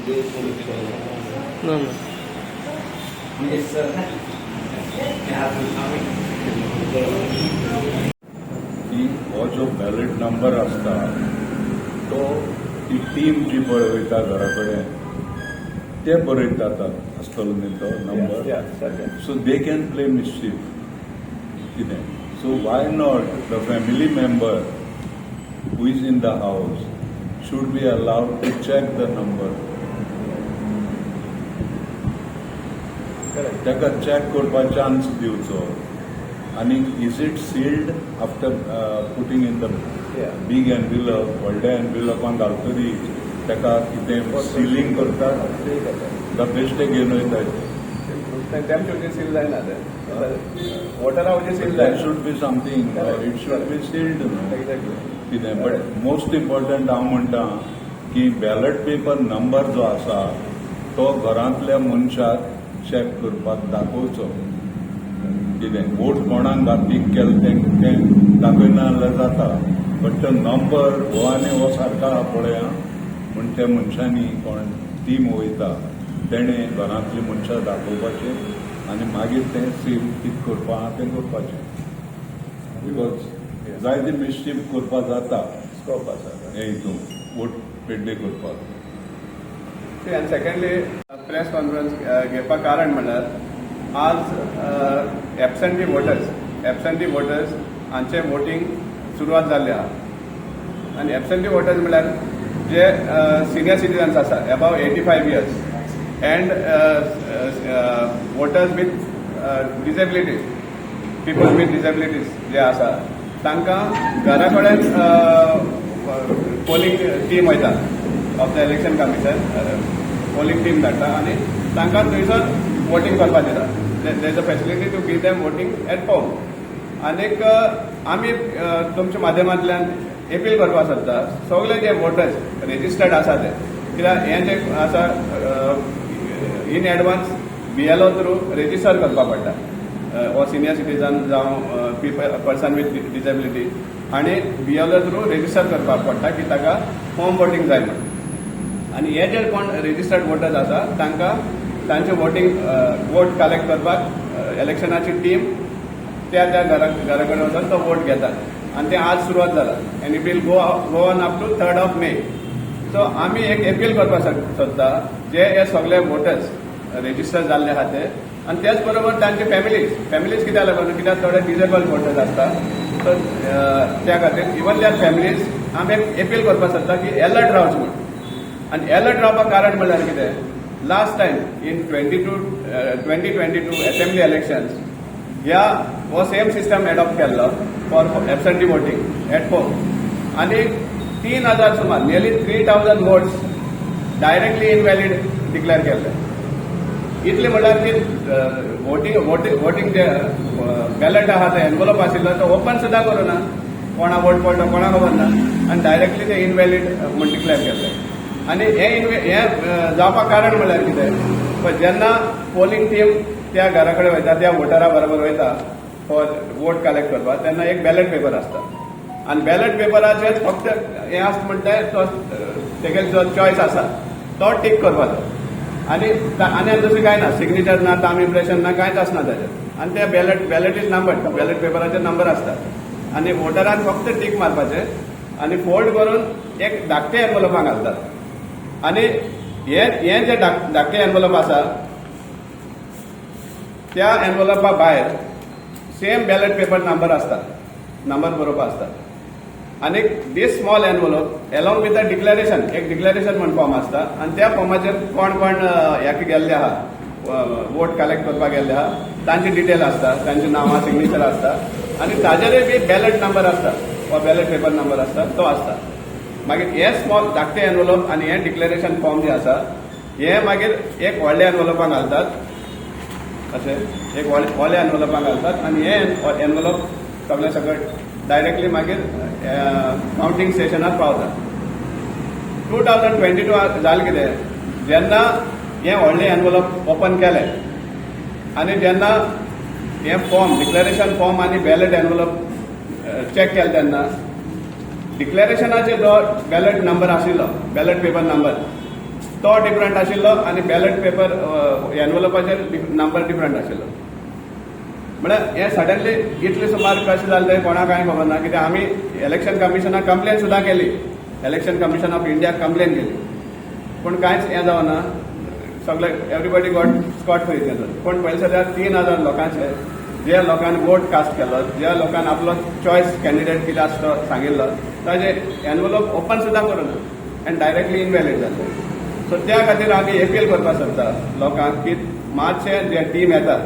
No, no. की हो जो बॅलेट नंबर आसता तो ती टीम जी बरयता घरा कडेन ते बरयता आसतलो न्ही तो number so they can play mischief कितें so why not the family member who is in the house should be allowed to check the number. ताका चॅक करपाक चान्स दिवचो आनी is it sealed after putting in the big envelope व्हडल्या एनविलपान घालतरी ताका कितें ceiling करतात द बेश्टे घेवन वयतात सील जायना water house seal that should be something it should be sealed कितें बट मोस्ट इम्पॉर्टंट हांव म्हणटा की बॅलट पेपर नंबर जो आसा तो घरांतल्या मनशाक चॅक करपाक दाखोवचो कितें वोट कोणाक घातीक केलें तें दाखयना जाल्यार जाता बट तो नंबर हो आनी हो सारको आहा पळय म्हण त्या मनशांनी कोण टीम वयता तेणें घरांतली मनशां दाखोवपाचें आनी मागीर तें सील कितें करपा आहा तें करपाचें बिकॉज जायते मिस्टेक करपाक जाता स्कोप आसा हे हितून वोट पेड्डे करपाक आनी सेकंडली प्रेस कॉन्फरन्स घेवपाक कारण म्हणल्यार आज एबसेंटी वोटर्स हांचे वोटींग सुरवात जाल्लें आहा आनी एबसेंटी वोटर्स म्हणल्यार जे सिनियर सिटीजन्स आसा above 85 years and voters with disabilities people with disabilities जे आसा तांकां घरा कडेन पोलिंग टीम वयता of the election commission polling team धाडटा आनी तांकां थंयसर वोटींग करपाक दिता there is a facility to give them voting at home आनीक आमी तुमच्या माध्यमांतल्यान अपील करपाक सोदता सगळे जे वोटर्स रेजिस्टर्ड आसा ते कित्याक हें जे आसा in advance BLO through register करपाक पडटा or senior citizen जावं पर्सन विथ डिसेबिलिटी आनी BLO थ्रू रेजिस्टर करपाक पडटा की ताका होम वोटींग जाय म्हणून आनी हे जे कोण रेजिस्टर्ड वोटर्स आसा तांकां तांचे वोटींग वोट कलेक्ट करपाक इलेक्शनाची टीम त्या घरा कडेन वचून तो वोट घेतात आनी तें आज सुरवात जाला and it will go on up to 3rd May so आमी एक अपील करपाक सोदता जे हे सगळे वोटर्स रेजिस्टर जाल्ले आहा ते आनी त्याच बरोबर तांचे फॅमिलीज कित्याक लागून कित्याक थोडे डिसेबल्ड वोटर्स आसता सो त्या खातीर इवन देर फॅमिलीज आमी एक अपील करपाक सोदता की अलर्ट रावचे म्हणून आनी अलर्ट रावपाक कारण म्हणल्यार कितें last time in 2022 assembly elections हो सेम सिस्टम एडॉप्ट केल्लो for absentee voting at home आनी 3000 सुमार nearly 3000 votes directly invalid declare केल्ले इतले म्हणल्यार की वोटींग जे बॅलट आहा ते एनवलप आशिल्लो तो ओपन सुद्दां करूना कोणा वोट पडलो कोणा खबर ना आनी डायरेक्टली ते इनवॅलिड म्हूण डिक्लेअर केल्ले आनी हे जावपाक कारण म्हणल्यार कितें जेन्ना पोलिंग टीम त्या घरा कडेन वयता त्या वोटरा बरोबर वयता फॉर वोट कलेक्ट करपाक तेन्ना एक बॅलट पेपर आसता आनी बॅलट पेपराचेर फक्त हें आसता म्हणटा तो तेगेलो जो चॉयस आसा तो टीक करपाचो आनी दुसरें कांय ना सिग्नेचर ना टार्म इम्प्रेशन ना कांयच आसना ताचेर आनी ते बॅलट इज नंबर बॅलट पेपराचेर नंबर आसता आनी वोटरान फक्त टीक मारपाचें आनी फोल्ड करून एक धाकटे एनवलपान घालतात आनी हे जे धाकटे एनवलप आसा त्या एनवलपा भायर सेम बॅलट पेपर नंबर आसता नंबर बरोवपा आसता आनी this small envelope along with the declaration एक डिक्लेरेशन म्हण फॉर्म आसता आनी त्या फॉर्माचेर कोण हेका गेल्ले आहा वोट कलेक्ट करपाक गेल्ले आहा तांची डिटेल आसता तांची नांवां सिग्नेचर आसता आनी ताजेरूय बी बॅलट नंबर आसता वा बॅलट पेपर नंबर आसता तो आसता मागीर हे स्मॉल धाकटे एनवलप आनी हे डिक्लेरेशन फॉर्म जे आसा हे मागीर एक व्हडल्या एनवलपान घालतात अशें एक व्हडल्या एनवलपान घालतात आनी हे एनवलप सगळे सकट डायरेक्टली मागीर काउंटिंग स्टेशनार पावता 2022 जालें कितें जेन्ना हे व्हडलें एनवलप ओपन केलें आनी जेन्ना हे फॉर्म डिक्लेरेशन फॉर्म आनी बॅलट एनवलप चॅक केलें तेन्ना डिक्लेरेशनाचेर जो बॅलट नंबर आशिल्लो बॅलट पेपर नंबर तो डिफरंट आशिल्लो आनी बॅलेट पेपर एनवलपाचेर नंबर डिफरंट आशिल्लो. म्हळ्यार हें सडनली इतलें सुमार कशें जालें तें कोणाक कांय खबर ना. कित्याक आमी इलेक्शन कमिशनाक कंप्लेन सुद्दां केली, इलेक्शन कमिशन ऑफ इंडियाक कंप्लेन केली, पूण कांयच हें जावना. सगळे एवरीबडी गॉट स्कॉट फ्री तेजो. पूण पयले सद्या 3,000 लोकांचे ज्या लोकांनी वोट कास्ट केलो, ज्या लोकांनी आपलो चॉयस कॅन्डिडेट कितें आसा तो सांगिल्लो, ताजे एनवलप ओपन सुद्दां करूना आनी डायरेक्टली इनवॅलीड जाले. सो त्या खातीर आमी एपील करपाक सोदता लोकांक की मातशें जे टीम येता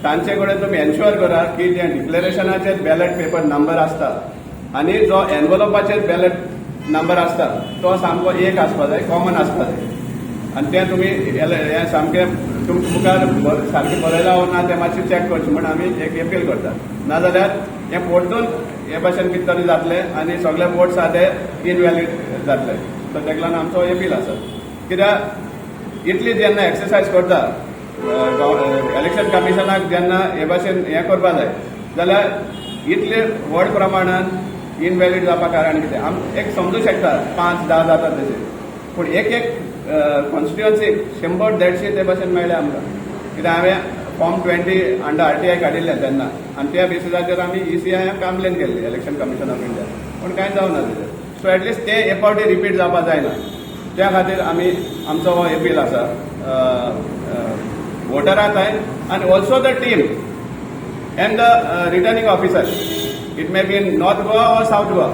तांचे कडेन तुमी एन्श्योर करा की जे डिक्लेरेशनाचे बॅलेट पेपर नंबर आसता आनी जो एनवलपाचेर बॅलेट नंबर आसता तो सामको एक आसपा जाय, कॉमन आसपा जाय. आनी तें तुमी हें सामकें तुमकां मुखार सारकें बरयलां वो ना तें मातशें चॅक करचें म्हण आमी एक एपील करता. नाजाल्यार हें परतून हे भाशेन कितें तरी जातलें आनी सगळे वोट्स आहा ते इनवॅलीड जातले. सो तेका लागून आमचो एपील आसा. कित्याक इतली जेन्ना एक्सरसायज करता इलेक्शन कमिशनाक जेन्ना हे भाशेन हें करपा जाय जाल्यार इतले व्हड प्रमाणान इनवॅलीड जावपा कारण कितें आम एक समजूं शकता 5-10 जातात तशें, पूण एक कॉन्स्टिट्युएन्सीक 100-150 ते भाशेन मेळ्ळे आमकां. कित्याक हांवें फॉर्म 20 अंडर RTI काडिल्ले तेन्ना आनी त्या बेसिसाचेर आमी ECIक कंप्लेन केल्ली इलेक्शन कमिशन ऑफ इंडिया, पूण कांय जावना तेजेर. सो एटलिस्ट ते हे फावटी रिपीट जावपा जायना. त्या खातीर आमी आमचो हो एपील आसा वोटरां थंय आनी also the team and the returning officer. It may be in North Goa or South Goa.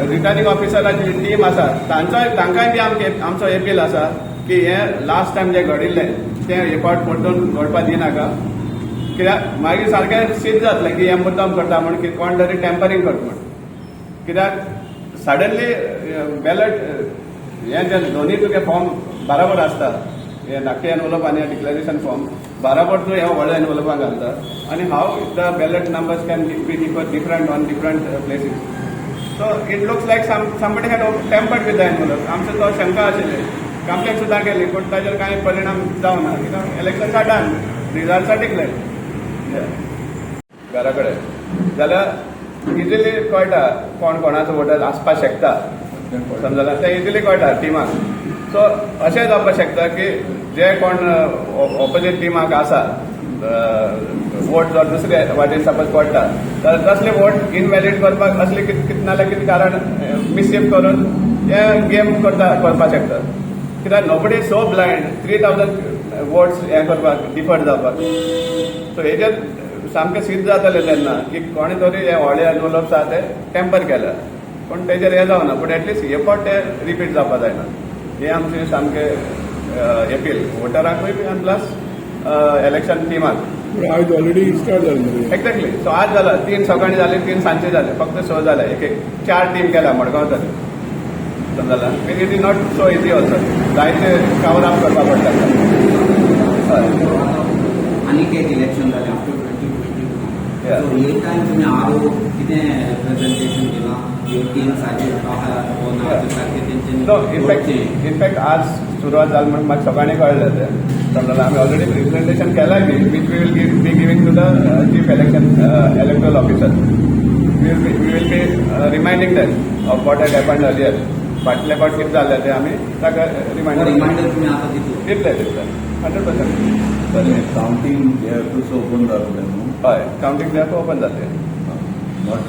Returning ऑफिसराची टीम आसा तांकांय बी आमचो एपील आसा की हें लास्ट टायम जें घडिल्लें तें हे फावट परतून घडपा दिनाका. कित्याक मागीर सारकें सिद्ध जातलें की हें मुद्दाम करता म्हण की कोण तरी टॅम्परिंग करता म्हण. कित्याक सडनली बॅलेट हें जें दोनूय तुगे फॉर्म बराबर आसता, हे धाकटे एनवलप आनी डिक्लेरेशन फॉर्म बराबर तूं ह्या व्हड एनवलपाक घालता आनी how the ballot numbers can be different on different places. So it looks like somebody had tampered with the envelope. आमचो तो शंका आशिल्ली, कंप्लेन सुद्दां केली, पूण ताजेर कांय परिणाम जावना. कित्याक election done, results are declared घरा कडेन जाल्यार इजिली कळटा कोण कोणाचो वोटर आसपाक शकता. समजला तें इजिली कळटा टिमाक. सो अशें जावपाक शकता की जे कोण ऑपोजीट टिमाक आसा वोट जर दुसरे वाटेन सपोज पडटा तर तसले वोट इनवॅलीड करपाक असले कितें नाल्यार कितें कारण मिसशिफ करून हे गेम करपाक शकता. कित्याक नोबडी सो ब्लायंड 3,000 वोट्स हें करपाक डिफर्ड जावपाक. सो हेजेर सामकें सिद्ध जातलें तेन्ना की कोणे तरी हे व्हडले एनवलप्स आहा ते टॅम्पर केल्या, पूण तेजेर हें जावना. पूण एटलिस्ट हे फावट ते रिपीट जावपा जायना. हे आमचें सामकें एपील वोटरांकूय बी आनी प्लस इलेक्शन टीमाक. आज ऑलरेडी स्टार्ट जालें. एक्झॅक्टली. सो आज जाला 3 सकाळीं जाले, 3 सांजचे जाले, फक्त 6 जाले. एक 4 टीम केल्या मडगांव तरी. समजला. It is not so easy also. जायते कवर अप करपा पडटा. आनीक एक इलेक्शन जालें आफ्टर 2022. सो हे टायम तुमी आरो कितें रिप्रेझेंटेशन केलां ह्यो टीम सारक्यो आहा वो ना सारकें तेंच्यांनी. इनफॅक्ट आज सुरवात जाली म्हणून म्हाका सकाळीं कळलें तें. समजला. आमी ऑलरेडी रिप्रेझेंटेशन केलाय बी which we will be giving to the chief electoral officer. We will be reminding them of what had happened earlier. फाटले फावट कितें जाल्लें तें आमी ताका रिमाइंडर तुमी आतां दितले. दितले 100%. काउंटिंग ओपन जातलें न्हू. हय, काउंटिंग ओपन जातलें. नॉट